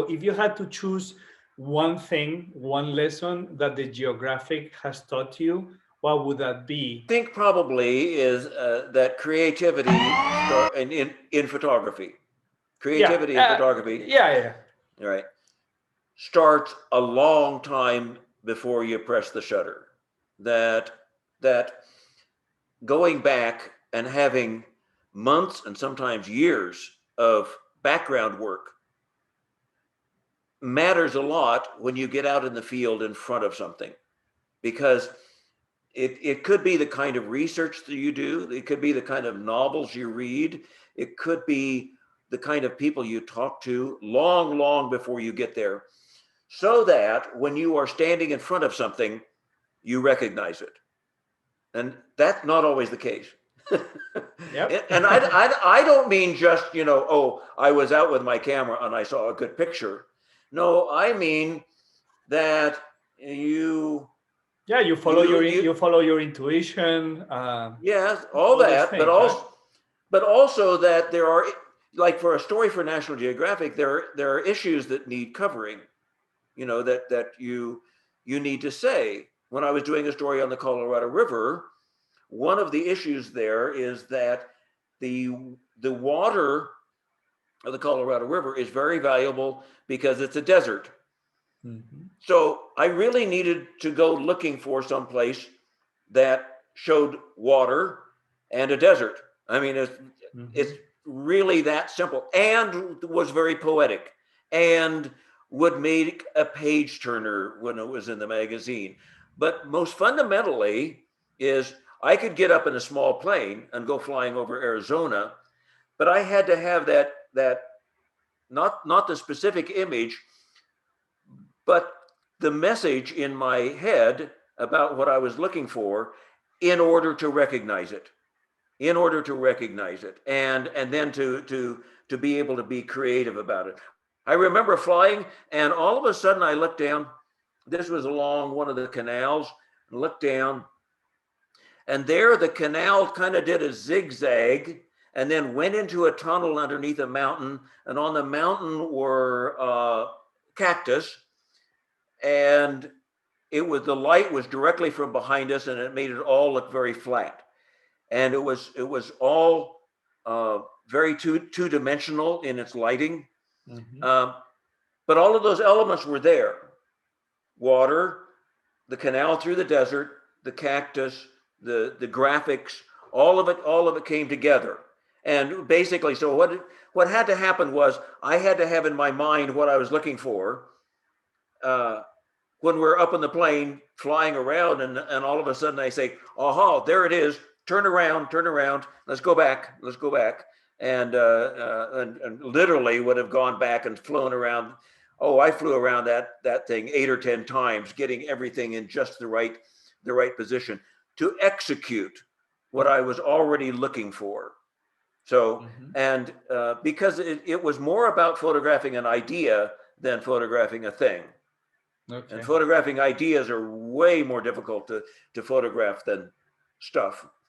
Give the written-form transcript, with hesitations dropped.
if you had to choose one thing, one lesson that the geographic has taught you, what would that be? I think probably is that creativity in photography. Yeah, Creativity in photography, yeah. right, starts a long time before you press the shutter. That going back and having months and sometimes years of background work matters a lot when you get out in the field in front of something, because it could be the kind of research that you do, it could be the kind of novels you read, it could be the kind of people you talk to long before you get there, so that when you are standing in front of something, you recognize it. And that's not always the case. Yep. And I don't mean just, oh, I was out with my camera and I saw a good picture. No, I mean that you Yeah, you follow your intuition. Yes, all All these that, things, right? but also that there are, like for a story for National Geographic, there are issues that need covering, that you need to say. When I was doing a story on the Colorado River, one of the issues there is that the water of the Colorado River is very valuable because it's a desert. Mm-hmm. So I really needed to go looking for some place that showed water and a desert. I mean, it's really that simple, and was very poetic, and would make a page turner when it was in the magazine. But most fundamentally is I could get up in a small plane and go flying over Arizona, but I had to have that not the specific image, but the message in my head about what I was looking for in order to recognize it, and then to be able to be creative about it. I remember flying, and all of a sudden I looked down. This was along one of the canals, and looked down, and there the canal kind of did a zigzag and then went into a tunnel underneath a mountain, and on the mountain were cactus, and the light was directly from behind us, and it made it all look very flat, and it was all very two-dimensional in its lighting. But all of those elements were there: water, the canal through the desert, the cactus, the graphics, all of it came together. And basically, so what had to happen was I had to have in my mind what I was looking for when we're up in the plane flying around, and all of a sudden I say, aha, there it is, turn around, let's go back, and literally would have gone back and flown around. Oh, I flew around that thing 8 or 10 times, getting everything in just the right position to execute what I was already looking for. So, and because it was more about photographing an idea than photographing a thing. Okay. And photographing ideas are way more difficult to photograph than stuff.